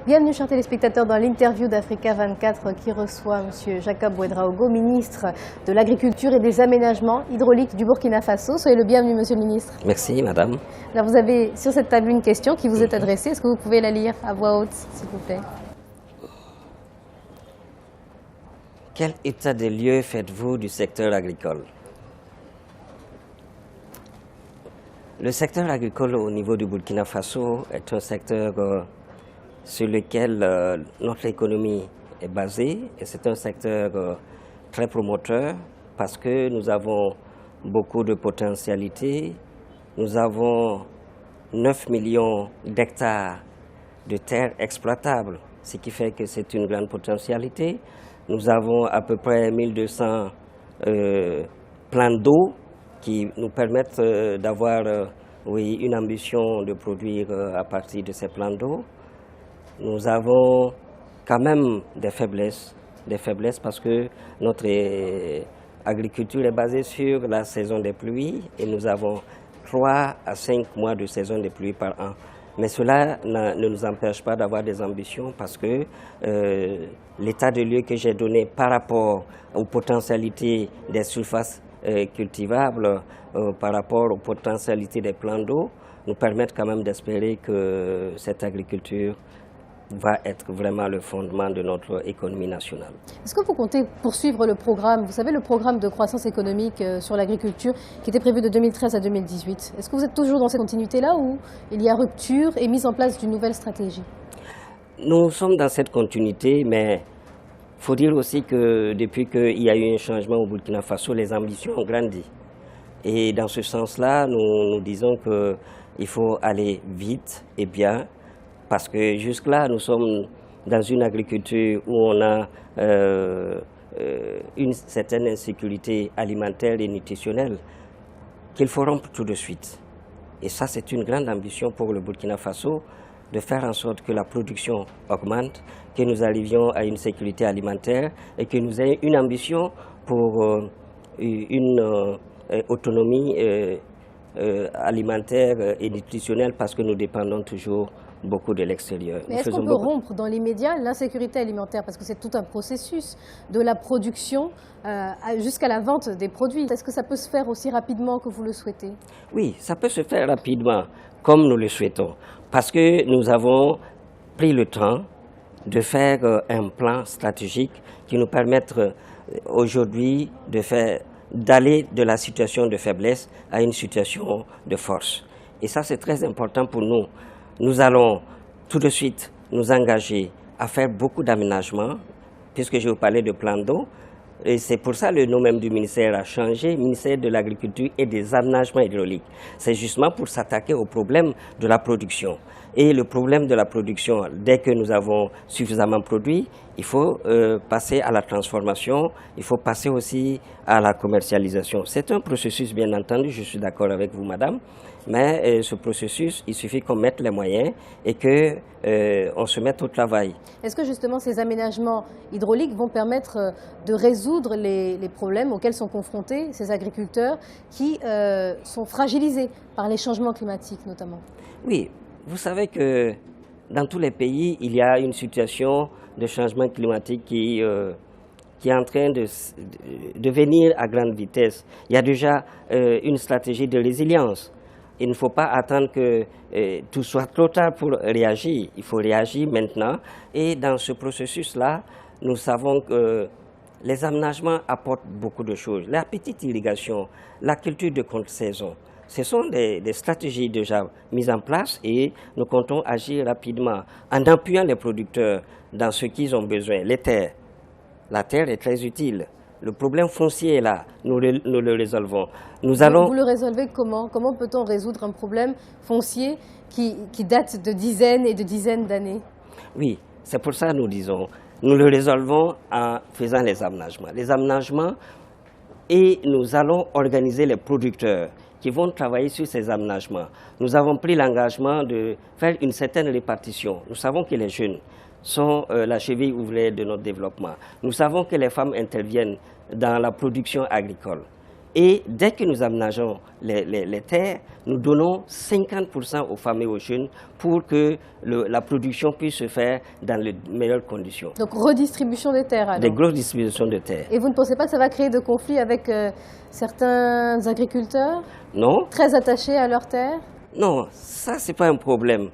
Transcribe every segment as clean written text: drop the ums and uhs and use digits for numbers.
Bienvenue, chers téléspectateurs, dans l'interview d'Africa 24 qui reçoit M. Jacob Ouédraogo, ministre de l'Agriculture et des Aménagements hydrauliques du Burkina Faso. Soyez le bienvenu, Monsieur le ministre. Merci, madame. Alors, vous avez sur cette table une question qui vous est adressée. Est-ce que vous pouvez la lire à voix haute, s'il vous plaît? Quel état des lieux faites-vous du secteur agricole? Le secteur agricole au niveau du Burkina Faso est un secteur sur lequel notre économie est basée, et c'est un secteur très promoteur parce que nous avons beaucoup de potentialités. Nous avons 9 millions d'hectares de terres exploitables, ce qui fait que c'est une grande potentialité. Nous avons à peu près 1200 plans d'eau qui nous permettent d'avoir une ambition de produire à partir de ces plans d'eau. Nous avons quand même des faiblesses parce que notre agriculture est basée sur la saison des pluies et nous avons 3 à 5 mois de saison des pluies par an. Mais cela ne nous empêche pas d'avoir des ambitions parce que l'état de lieu que j'ai donné par rapport aux potentialités des surfaces cultivables, par rapport aux potentialités des plans d'eau, nous permettent quand même d'espérer que cette agriculture va être vraiment le fondement de notre économie nationale. Est-ce que vous comptez poursuivre le programme, vous savez, le programme de croissance économique sur l'agriculture qui était prévu de 2013 à 2018? Est-ce que vous êtes toujours dans cette continuité-là ou il y a rupture et mise en place d'une nouvelle stratégie? Nous sommes dans cette continuité, mais il faut dire aussi que depuis qu'il y a eu un changement au Burkina Faso, les ambitions ont grandi. Et dans ce sens-là, nous disons qu'il faut aller vite et bien, parce que jusque-là, nous sommes dans une agriculture où on a une certaine insécurité alimentaire et nutritionnelle qu'il faut rompre tout de suite. Et ça, c'est une grande ambition pour le Burkina Faso, de faire en sorte que la production augmente, que nous arrivions à une sécurité alimentaire et que nous ayons une ambition pour une autonomie alimentaire et nutritionnelle parce que nous dépendons toujours beaucoup de l'extérieur. Mais est-ce qu'on peut rompre dans l'immédiat l'insécurité alimentaire? Parce que c'est tout un processus de la production jusqu'à la vente des produits. Est-ce que ça peut se faire aussi rapidement que vous le souhaitez? Oui, ça peut se faire rapidement, comme nous le souhaitons, parce que nous avons pris le temps de faire un plan stratégique qui nous permette aujourd'hui d'aller de la situation de faiblesse à une situation de force. Et ça, c'est très important pour nous. Nous allons tout de suite nous engager à faire beaucoup d'aménagements, puisque je vous parlais de plan d'eau. Et c'est pour ça que le nom même du ministère a changé, ministère de l'Agriculture et des Aménagements hydrauliques. C'est justement pour s'attaquer au problème de la production. Et le problème de la production, dès que nous avons suffisamment produit, il faut passer à la transformation, il faut passer aussi à la commercialisation. C'est un processus, bien entendu, je suis d'accord avec vous, madame, mais ce processus, il suffit qu'on mette les moyens et qu'on se mette au travail. Est-ce que justement ces aménagements hydrauliques vont permettre de résoudre les problèmes auxquels sont confrontés ces agriculteurs qui sont fragilisés par les changements climatiques notamment? Oui. Vous savez que dans tous les pays, il y a une situation de changement climatique qui est en train de venir à grande vitesse. Il y a déjà une stratégie de résilience. Il ne faut pas attendre que tout soit trop tard pour réagir. Il faut réagir maintenant. Et dans ce processus-là, nous savons que les aménagements apportent beaucoup de choses. La petite irrigation, la culture de contre-saison. Ce sont des stratégies déjà mises en place et nous comptons agir rapidement en appuyant les producteurs dans ce qu'ils ont besoin. Les terres, la terre est très utile. Le problème foncier est là, nous le résolvons. Vous le résolvez comment? Comment peut-on résoudre un problème foncier qui date de dizaines et de dizaines d'années? Oui, c'est pour ça que nous disons, nous le résolvons en faisant les aménagements. Les aménagements et nous allons organiser les producteurs qui vont travailler sur ces aménagements. Nous avons pris l'engagement de faire une certaine répartition. Nous savons que les jeunes sont la cheville ouvrière de notre développement. Nous savons que les femmes interviennent dans la production agricole. Et dès que nous aménageons les terres, nous donnons 50% aux femmes et aux jeunes pour que la production puisse se faire dans les meilleures conditions. Donc redistribution des terres alors. Des grosses distributions de terres. Et vous ne pensez pas que ça va créer de conflits avec certains agriculteurs? Non. Très attachés à leurs terres? Non, ça c'est pas un problème.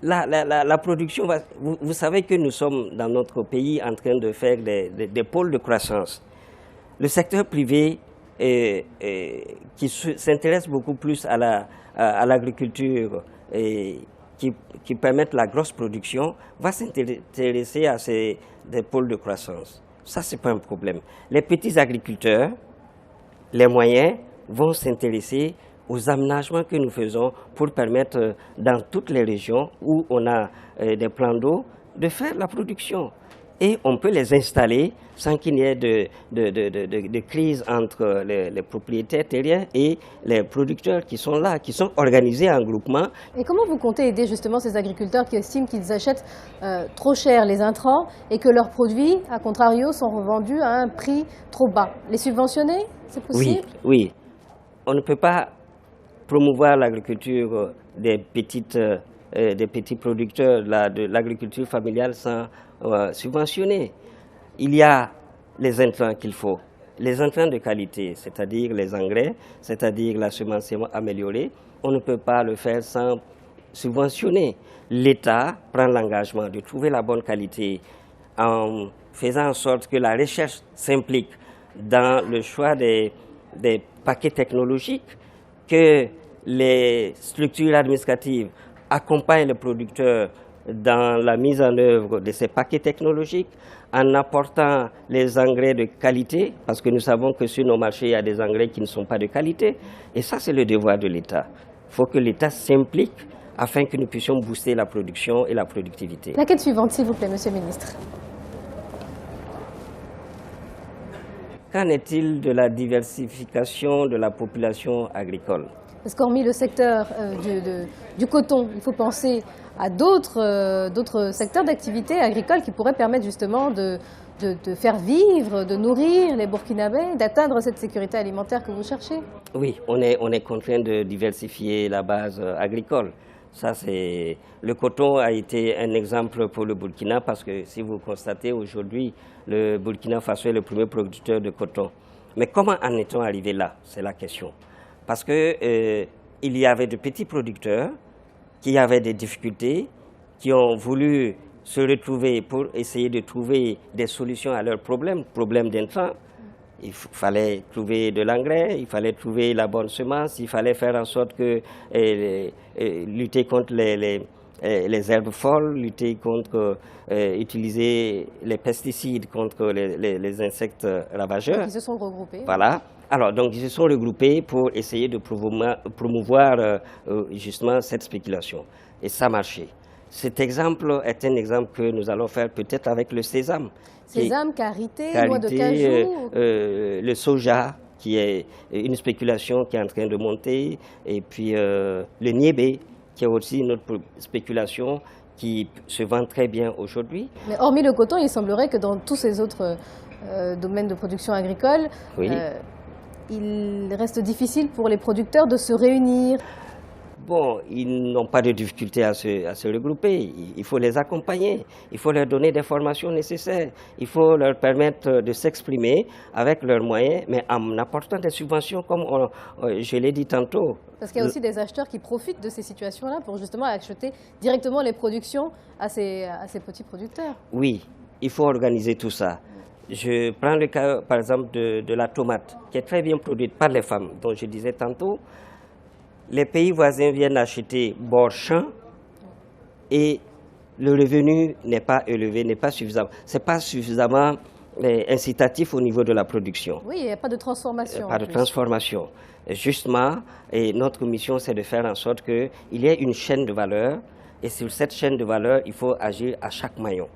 La production, vous savez que nous sommes dans notre pays en train de faire des pôles de croissance. Le secteur privé qui s'intéresse beaucoup plus à l'agriculture et qui permettent la grosse production, va s'intéresser à des pôles de croissance. Ça, ce n'est pas un problème. Les petits agriculteurs, les moyens, vont s'intéresser aux aménagements que nous faisons pour permettre dans toutes les régions où on a des plans d'eau de faire la production. Et on peut les installer sans qu'il y ait de crise entre les propriétaires terriens et les producteurs qui sont là, qui sont organisés en groupement. Et comment vous comptez aider justement ces agriculteurs qui estiment qu'ils achètent trop cher les intrants et que leurs produits, à contrario, sont revendus à un prix trop bas? Les subventionner, c'est possible? Oui. On ne peut pas promouvoir l'agriculture des petits producteurs de l'agriculture familiale sans subventionner. Il y a les intrants qu'il faut, les intrants de qualité, c'est-à-dire les engrais, c'est-à-dire l'assemencement amélioré. On ne peut pas le faire sans subventionner. L'État prend l'engagement de trouver la bonne qualité en faisant en sorte que la recherche s'implique dans le choix des paquets technologiques, que les structures administratives accompagnent les producteurs dans la mise en œuvre de ces paquets technologiques en apportant les engrais de qualité, parce que nous savons que sur nos marchés, il y a des engrais qui ne sont pas de qualité. Et ça, c'est le devoir de l'État. Il faut que l'État s'implique afin que nous puissions booster la production et la productivité. La quête suivante, s'il vous plaît, Monsieur le Ministre. Qu'en est-il de la diversification de la population agricole? Parce qu'hormis le secteur du coton, il faut penser à d'autres secteurs d'activité agricole qui pourraient permettre justement de faire vivre, de nourrir les Burkinabés, d'atteindre cette sécurité alimentaire que vous cherchez. Oui, on est contraint de diversifier la base agricole. Ça, le coton a été un exemple pour le Burkina parce que si vous constatez aujourd'hui, le Burkina Faso est le premier producteur de coton. Mais comment en est-on arrivé là? C'est la question. Parce qu'il y avait de petits producteurs qui avaient des difficultés, qui ont voulu se retrouver pour essayer de trouver des solutions à leurs problèmes d'intrants. Il fallait trouver de l'engrais, il fallait trouver la bonne semence, il fallait faire en sorte que lutter contre les herbes folles, lutter contre utiliser les pesticides contre les insectes ravageurs. Donc ils se sont regroupés. Voilà. Alors, donc, ils se sont regroupés pour essayer de promouvoir justement cette spéculation. Et ça a marché. Cet exemple est un exemple que nous allons faire peut-être avec le sésame. Sésame, karité, noix de cajou. Le soja, qui est une spéculation qui est en train de monter. Et puis le niébé, qui est aussi une autre spéculation qui se vend très bien aujourd'hui. Mais hormis le coton, il semblerait que dans tous ces autres domaines de production agricole, oui. Il reste difficile pour les producteurs de se réunir. Bon, ils n'ont pas de difficulté à se regrouper. Il faut les accompagner. Il faut leur donner des formations nécessaires. Il faut leur permettre de s'exprimer avec leurs moyens, mais en apportant des subventions, comme je l'ai dit tantôt. Parce qu'il y a aussi des acheteurs qui profitent de ces situations-là pour justement acheter directement les productions à ces petits producteurs. Oui, il faut organiser tout ça. Je prends le cas, par exemple, de la tomate, qui est très bien produite par les femmes, dont je disais tantôt. Les pays voisins viennent acheter bord champ et le revenu n'est pas élevé, n'est pas suffisant. Ce n'est pas suffisamment incitatif au niveau de la production. Oui, il n'y a pas de transformation. Pas de transformation. Et justement, notre mission, c'est de faire en sorte qu'il y ait une chaîne de valeur. Et sur cette chaîne de valeur, il faut agir à chaque maillon.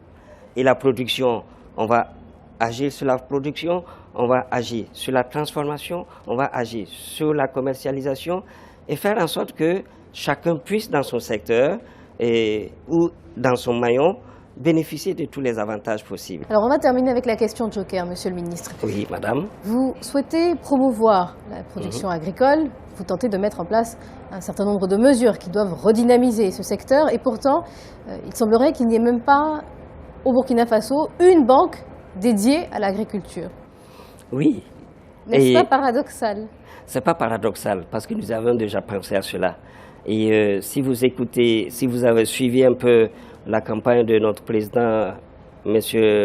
Et la production, on va agir sur la production, on va agir sur la transformation, on va agir sur la commercialisation et faire en sorte que chacun puisse dans son secteur ou dans son maillon bénéficier de tous les avantages possibles. Alors on va terminer avec la question Joker, Monsieur le Ministre. Oui, madame. Vous souhaitez promouvoir la production agricole, vous tentez de mettre en place un certain nombre de mesures qui doivent redynamiser ce secteur et pourtant, il semblerait qu'il n'y ait même pas au Burkina Faso une banque dédiée à l'agriculture. Oui. N'est-ce pas paradoxal? C'est pas paradoxal parce que nous avons déjà pensé à cela. Et si vous écoutez, si vous avez suivi un peu la campagne de notre président, M.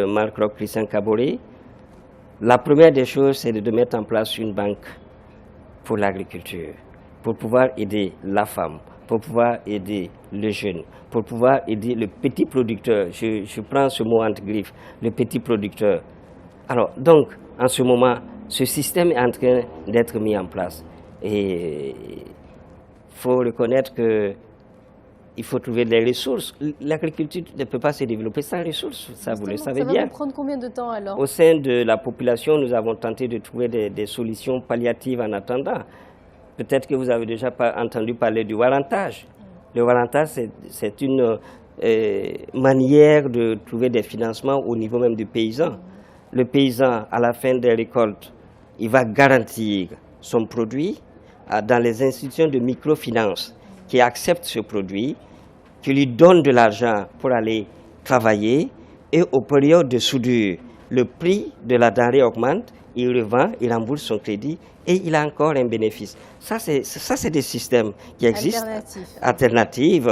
Marc Roch Christian Kaboré, la première des choses, c'est de mettre en place une banque pour l'agriculture, pour pouvoir aider la femme, pour pouvoir aider le jeune, pour pouvoir aider le petit producteur. Je prends ce mot entre griffes, le petit producteur. Alors, donc, en ce moment, ce système est en train d'être mis en place. Et il faut reconnaître qu'il faut trouver des ressources. L'agriculture ne peut pas se développer sans ressources, ça vous le savez bien. Ça va vous prendre combien de temps alors? Au sein de la population, nous avons tenté de trouver des solutions palliatives en attendant. Peut-être que vous avez déjà entendu parler du warrantage. Le warrantage, c'est une manière de trouver des financements au niveau même du paysan. Le paysan, à la fin des récoltes, il va garantir son produit dans les institutions de microfinance qui acceptent ce produit, qui lui donnent de l'argent pour aller travailler, et aux périodes de soudure, le prix de la denrée augmente, il revend, il rembourse son crédit et il a encore un bénéfice. Ça, c'est des systèmes qui existent, alternatifs,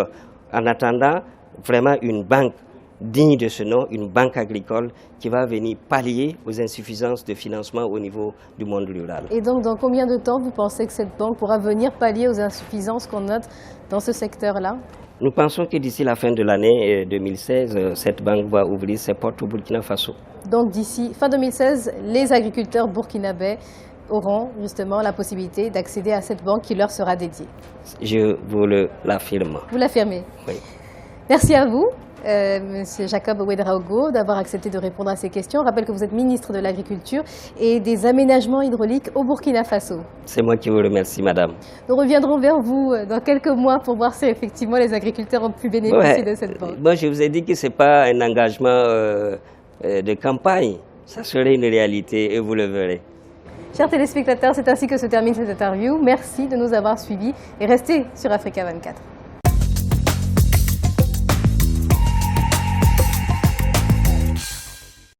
en attendant vraiment une banque digne de ce nom, une banque agricole qui va venir pallier aux insuffisances de financement au niveau du monde rural. Et donc, dans combien de temps vous pensez que cette banque pourra venir pallier aux insuffisances qu'on note dans ce secteur-là? Nous pensons que d'ici la fin de l'année 2016, cette banque va ouvrir ses portes au Burkina Faso. Donc d'ici fin 2016, les agriculteurs burkinabés auront justement la possibilité d'accéder à cette banque qui leur sera dédiée. Je vous l'affirme. Vous l'affirmez? Oui. Merci à vous, Monsieur Jacob Ouedraogo, d'avoir accepté de répondre à ces questions. Je rappelle que vous êtes ministre de l'Agriculture et des Aménagements hydrauliques au Burkina Faso. C'est moi qui vous remercie, madame. Nous reviendrons vers vous dans quelques mois pour voir si effectivement les agriculteurs ont pu bénéficier de cette banque. Moi, je vous ai dit que ce n'est pas un engagement de campagne. Ça serait une réalité et vous le verrez. Chers téléspectateurs, c'est ainsi que se termine cette interview. Merci de nous avoir suivis et restez sur Africa 24.